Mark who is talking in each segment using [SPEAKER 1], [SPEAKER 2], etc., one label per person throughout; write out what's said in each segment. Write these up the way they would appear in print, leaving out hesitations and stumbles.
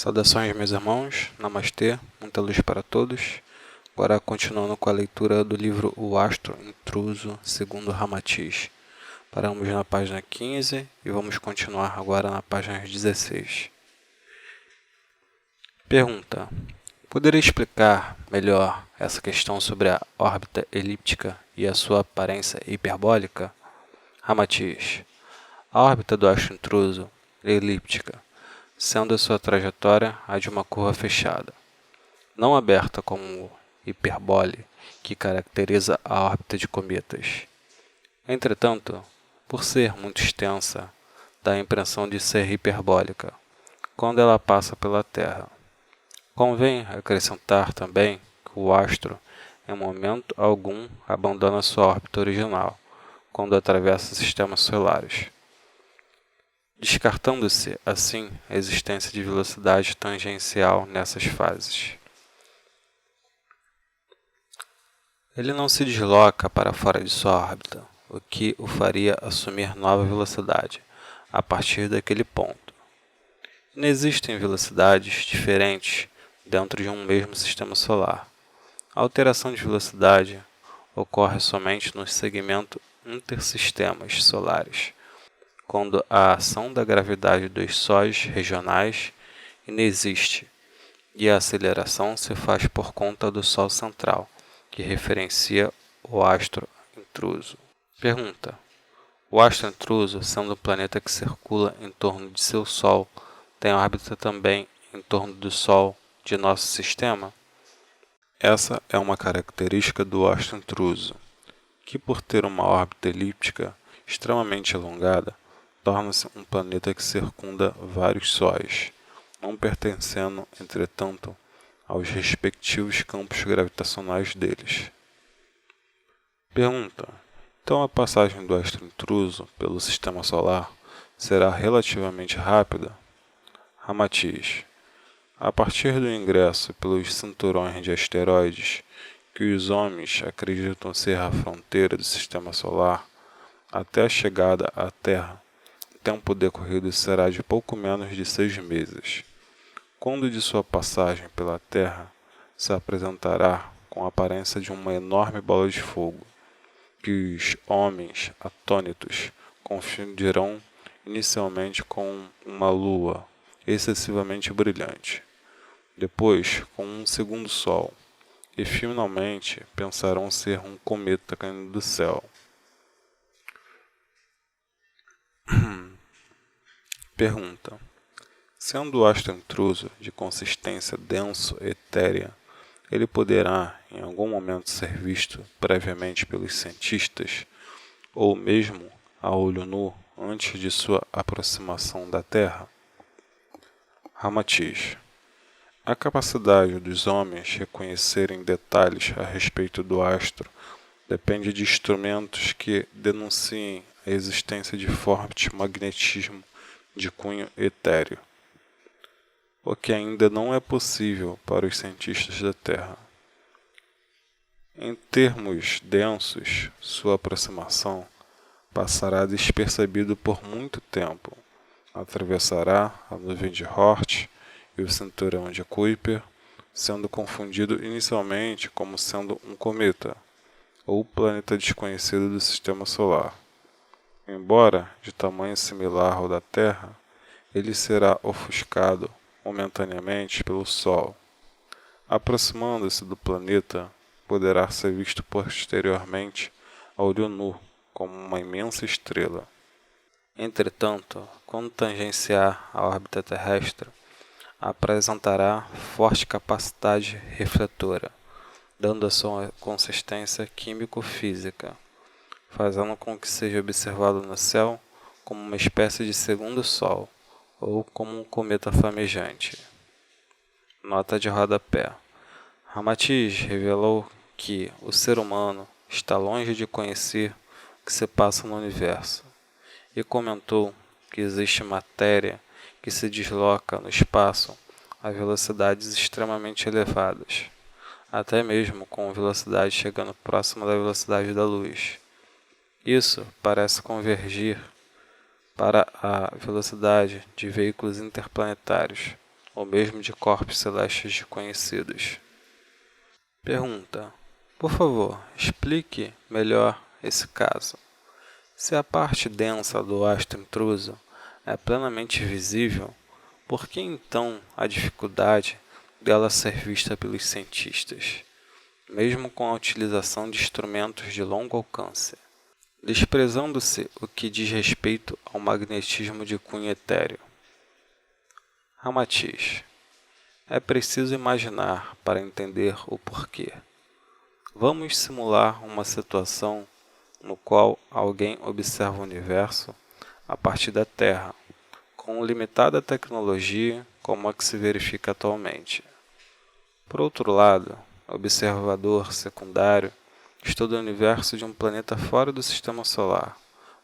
[SPEAKER 1] Saudações, meus irmãos, Namastê, muita luz para todos. Agora, continuando com a leitura do livro O Astro Intruso, segundo Ramatiz. Paramos na página 15 e vamos continuar agora na página 16. Pergunta: poderia explicar melhor essa questão sobre a órbita elíptica e a sua aparência hiperbólica? Ramatiz: a órbita do astro intruso é elíptica, sendo a sua trajetória a de uma curva fechada, não aberta como o hiperbole que caracteriza a órbita de cometas. Entretanto, por ser muito extensa, dá a impressão de ser hiperbólica quando ela passa pela Terra. Convém acrescentar também que o astro, em momento algum, abandona sua órbita original quando atravessa sistemas solares, descartando-se, assim, a existência de velocidade tangencial nessas fases. Ele não se desloca para fora de sua órbita, o que o faria assumir nova velocidade a partir daquele ponto. Não existem velocidades diferentes dentro de um mesmo sistema solar. A alteração de velocidade ocorre somente no segmento intersistemas solares, quando a ação da gravidade dos sóis regionais inexiste e a aceleração se faz por conta do Sol central, que referencia o astro intruso. Pergunta: o astro intruso, sendo um planeta que circula em torno de seu Sol, tem órbita também em torno do Sol de nosso sistema? Essa é uma característica do astro intruso, que por ter uma órbita elíptica extremamente alongada, torna-se um planeta que circunda vários sóis, não pertencendo, entretanto, aos respectivos campos gravitacionais deles. Pergunta: então a passagem do astro intruso pelo sistema solar será relativamente rápida? Ramatiz: a partir do ingresso pelos cinturões de asteroides, que os homens acreditam ser a fronteira do sistema solar, até a chegada à Terra, o tempo decorrido será de pouco menos de 6 meses. Quando de sua passagem pela Terra, se apresentará com a aparência de uma enorme bola de fogo, que os homens atônitos confundirão inicialmente com uma lua excessivamente brilhante, depois com um segundo sol, e finalmente pensarão ser um cometa caindo do céu. Pergunta: sendo o astro intruso de consistência denso-etérea, ele poderá, em algum momento, ser visto previamente pelos cientistas, ou mesmo a olho nu, antes de sua aproximação da Terra? Ramatiz: a capacidade dos homens reconhecerem detalhes a respeito do astro depende de instrumentos que denunciem a existência de forte magnetismo de cunho etéreo, o que ainda não é possível para os cientistas da Terra. Em termos densos, sua aproximação passará despercebido por muito tempo, atravessará a nuvem de Oort e o cinturão de Kuiper, sendo confundido inicialmente como sendo um cometa, ou planeta desconhecido do sistema solar. Embora de tamanho similar ao da Terra, ele será ofuscado momentaneamente pelo Sol. Aproximando-se do planeta, poderá ser visto posteriormente a olho nu como uma imensa estrela. Entretanto, quando tangenciar a órbita terrestre, apresentará forte capacidade refletora, dando a sua consistência químico-física, fazendo com que seja observado no céu como uma espécie de segundo Sol, ou como um cometa flamejante. Nota de rodapé: Ramatiz revelou que o ser humano está longe de conhecer o que se passa no universo, e comentou que existe matéria que se desloca no espaço a velocidades extremamente elevadas, até mesmo com velocidade chegando próxima da velocidade da luz. Isso parece convergir para a velocidade de veículos interplanetários, ou mesmo de corpos celestes desconhecidos. Pergunta: por favor, explique melhor esse caso. Se a parte densa do astro intruso é plenamente visível, por que então a dificuldade dela ser vista pelos cientistas, mesmo com a utilização de instrumentos de longo alcance? Desprezando-se o que diz respeito ao magnetismo de cunho etéreo. Ramatiz: é preciso imaginar para entender o porquê. Vamos simular uma situação no qual alguém observa o universo a partir da Terra, com limitada tecnologia como a que se verifica atualmente. Por outro lado, o observador secundário estuda o universo de um planeta fora do sistema solar,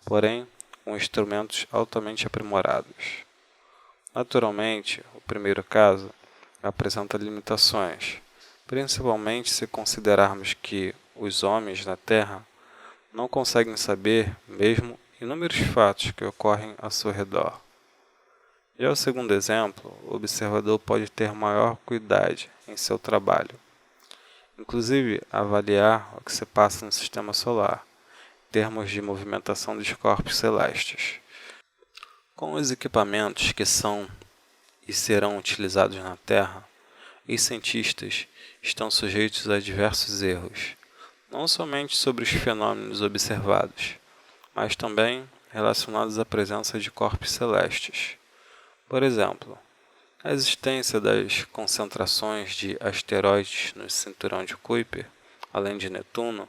[SPEAKER 1] porém com instrumentos altamente aprimorados. Naturalmente, o primeiro caso apresenta limitações, principalmente se considerarmos que os homens na Terra não conseguem saber mesmo inúmeros fatos que ocorrem ao seu redor. Já o segundo exemplo, o observador pode ter maior cuidado em seu trabalho, inclusive avaliar o que se passa no sistema solar, em termos de movimentação dos corpos celestes. Com os equipamentos que são e serão utilizados na Terra, os cientistas estão sujeitos a diversos erros, não somente sobre os fenômenos observados, mas também relacionados à presença de corpos celestes. Por exemplo, a existência das concentrações de asteroides no cinturão de Kuiper, além de Netuno,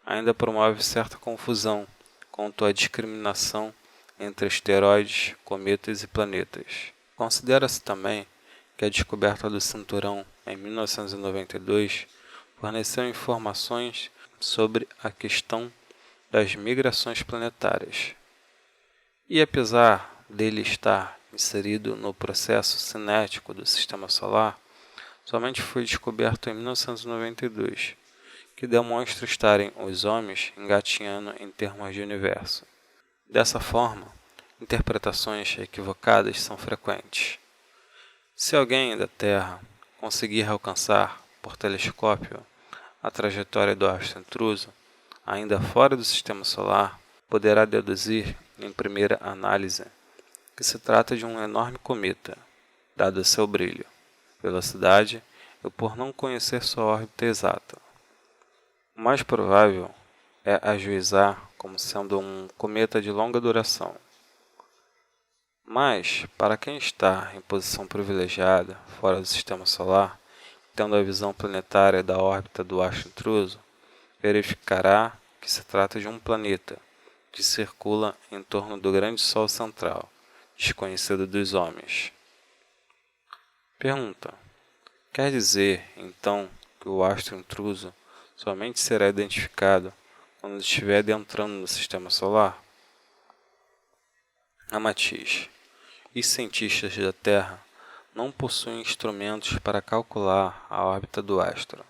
[SPEAKER 1] ainda promove certa confusão quanto à discriminação entre asteroides, cometas e planetas. Considera-se também que a descoberta do cinturão em 1992 forneceu informações sobre a questão das migrações planetárias. E apesar dele estar inserido no processo cinético do Sistema Solar, somente foi descoberto em 1992, que demonstra estarem os homens engatinhando em termos de universo. Dessa forma, interpretações equivocadas são frequentes. Se alguém da Terra conseguir alcançar, por telescópio, a trajetória do astro intruso, ainda fora do Sistema Solar, poderá deduzir, em primeira análise, que se trata de um enorme cometa, dado seu brilho, velocidade e por não conhecer sua órbita exata. O mais provável é ajuizar como sendo um cometa de longa duração. Mas, para quem está em posição privilegiada fora do Sistema Solar, tendo a visão planetária da órbita do astro intruso, verificará que se trata de um planeta que circula em torno do grande Sol central, desconhecido dos homens. Pergunta: quer dizer, então, que o astro intruso somente será identificado quando estiver adentrando no Sistema Solar? Ramatiz: os cientistas da Terra não possuem instrumentos para calcular a órbita do astro,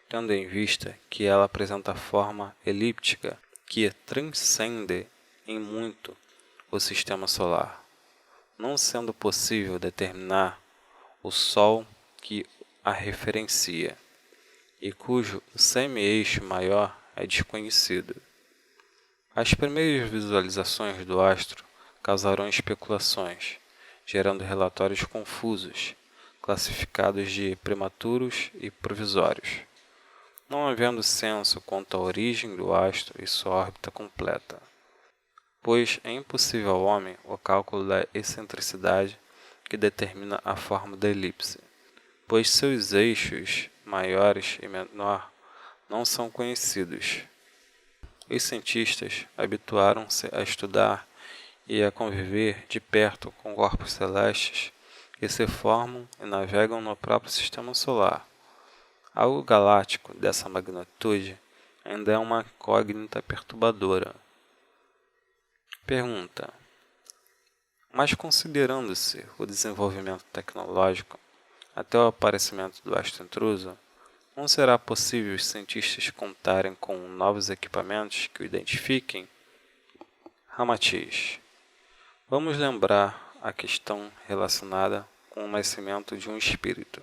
[SPEAKER 1] tendo em vista que ela apresenta forma elíptica que transcende em muito o Sistema Solar, não sendo possível determinar o Sol que a referencia, e cujo semi-eixo maior é desconhecido. As primeiras visualizações do astro causaram especulações, gerando relatórios confusos, classificados de prematuros e provisórios, não havendo senso quanto à origem do astro e sua órbita completa, pois é impossível ao homem o cálculo da excentricidade que determina a forma da elipse, pois seus eixos maiores e menor não são conhecidos. Os cientistas habituaram-se a estudar e a conviver de perto com corpos celestes que se formam e navegam no próprio Sistema Solar. Algo galáctico dessa magnitude ainda é uma incógnita perturbadora. Pergunta: mas considerando-se o desenvolvimento tecnológico até o aparecimento do astro intruso, não será possível os cientistas contarem com novos equipamentos que o identifiquem? Ramatiz: vamos lembrar a questão relacionada com o nascimento de um espírito.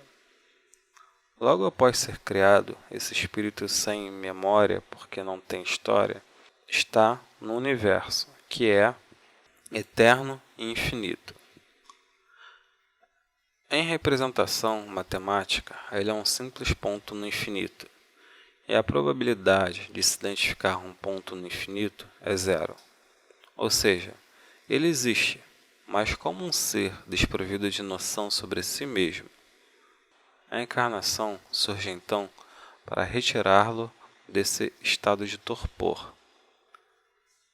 [SPEAKER 1] Logo após ser criado, esse espírito sem memória, porque não tem história, está no universo, que é eterno e infinito. Em representação matemática, ele é um simples ponto no infinito, e a probabilidade de se identificar um ponto no infinito é zero. Ou seja, ele existe, mas como um ser desprovido de noção sobre si mesmo. A encarnação surge então para retirá-lo desse estado de torpor.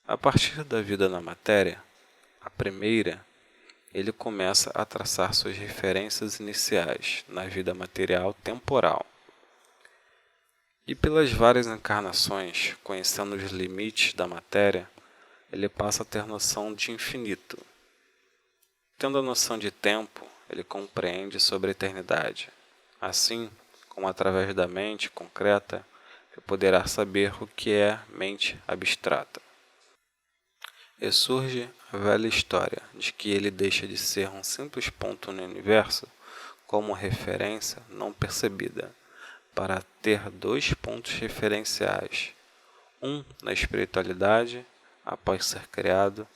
[SPEAKER 1] A partir da vida na matéria, a primeira, ele começa a traçar suas referências iniciais na vida material temporal. E pelas várias encarnações, conhecendo os limites da matéria, ele passa a ter noção de infinito. Tendo a noção de tempo, ele compreende sobre a eternidade. Assim, como através da mente concreta, ele poderá saber o que é mente abstrata. E surge a velha história de que ele deixa de ser um simples ponto no universo como referência não percebida, para ter dois pontos referenciais, um na espiritualidade, após ser criado,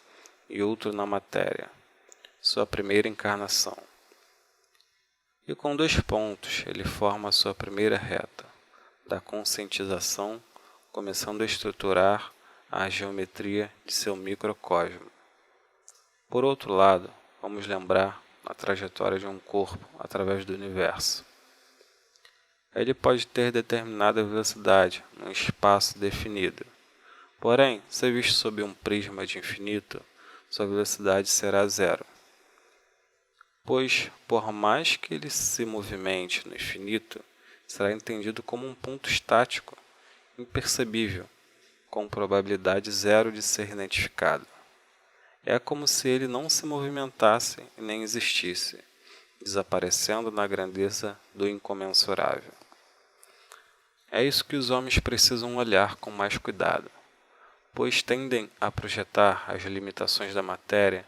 [SPEAKER 1] e outro na matéria, sua primeira encarnação. E com dois pontos ele forma a sua primeira reta, da conscientização, começando a estruturar a geometria de seu microcosmo. Por outro lado, vamos lembrar a trajetória de um corpo através do universo. Ele pode ter determinada velocidade num espaço definido. Porém, se visto sob um prisma de infinito, sua velocidade será zero. Pois, por mais que ele se movimente no infinito, será entendido como um ponto estático, impercebível, com probabilidade zero de ser identificado. É como se ele não se movimentasse e nem existisse, desaparecendo na grandeza do incomensurável. É isso que os homens precisam olhar com mais cuidado, pois tendem a projetar as limitações da matéria,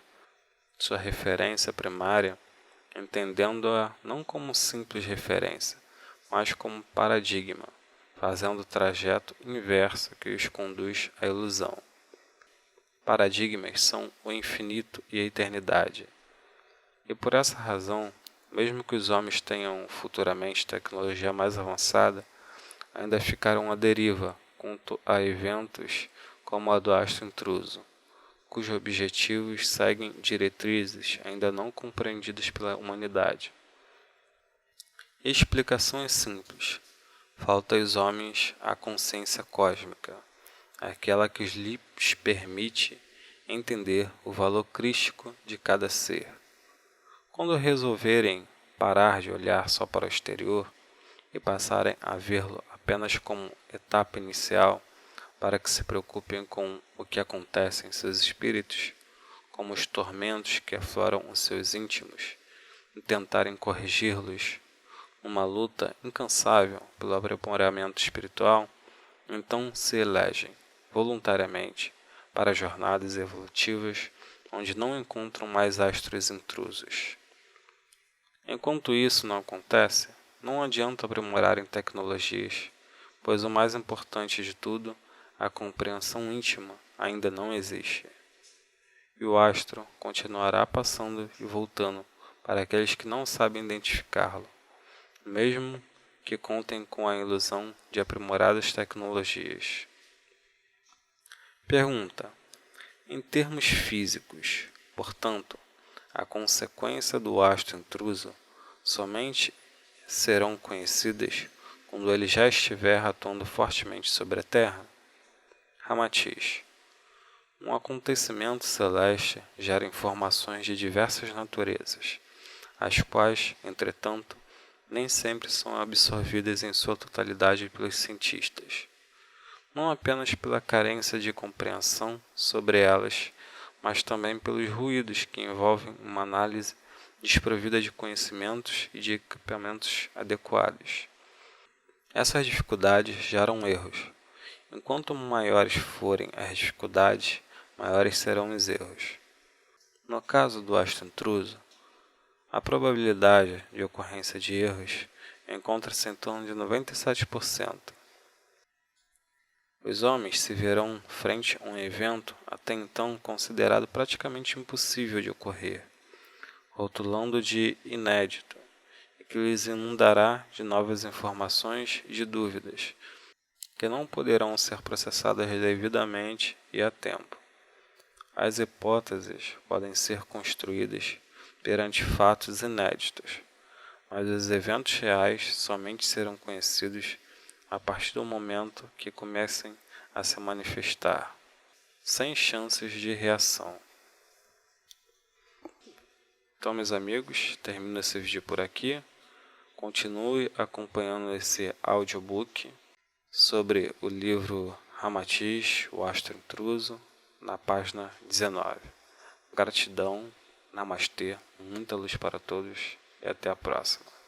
[SPEAKER 1] sua referência primária, entendendo-a não como simples referência, mas como paradigma, fazendo o trajeto inverso que os conduz à ilusão. Paradigmas são o infinito e a eternidade. E por essa razão, mesmo que os homens tenham futuramente tecnologia mais avançada, ainda ficarão à deriva quanto a eventos como a do astro intruso, cujos objetivos seguem diretrizes ainda não compreendidas pela humanidade. A explicação é simples. Falta aos homens a consciência cósmica, aquela que lhes permite entender o valor crístico de cada ser. Quando resolverem parar de olhar só para o exterior e passarem a vê-lo apenas como etapa inicial, para que se preocupem com o que acontece em seus espíritos, como os tormentos que afloram os seus íntimos, e tentarem corrigi-los, uma luta incansável pelo aprimoramento espiritual, então se elegem, voluntariamente, para jornadas evolutivas onde não encontram mais astros intrusos. Enquanto isso não acontece, não adianta aprimorarem tecnologias, pois o mais importante de tudo, a compreensão íntima, ainda não existe. E o astro continuará passando e voltando para aqueles que não sabem identificá-lo, mesmo que contem com a ilusão de aprimoradas tecnologias. Pergunta: em termos físicos, portanto, a consequência do astro intruso somente serão conhecidas quando ele já estiver atuando fortemente sobre a Terra? Ramatiz: um acontecimento celeste gera informações de diversas naturezas, as quais, entretanto, nem sempre são absorvidas em sua totalidade pelos cientistas, não apenas pela carência de compreensão sobre elas, mas também pelos ruídos que envolvem uma análise desprovida de conhecimentos e de equipamentos adequados. Essas dificuldades geram erros. Enquanto maiores forem as dificuldades, maiores serão os erros. No caso do astro intruso, A probabilidade de ocorrência de erros encontra-se em torno de 97%. Os homens se verão frente a um evento até então considerado praticamente impossível de ocorrer, rotulando de inédito, e que lhes inundará de novas informações e de dúvidas, que não poderão ser processadas devidamente e a tempo. As hipóteses podem ser construídas perante fatos inéditos, mas os eventos reais somente serão conhecidos a partir do momento que comecem a se manifestar, sem chances de reação. Então, meus amigos, termino esse vídeo por aqui. Continue acompanhando esse audiobook sobre o livro Ramatiz, o Astro Intruso, na página 19. Gratidão, namastê, muita luz para todos e até a próxima.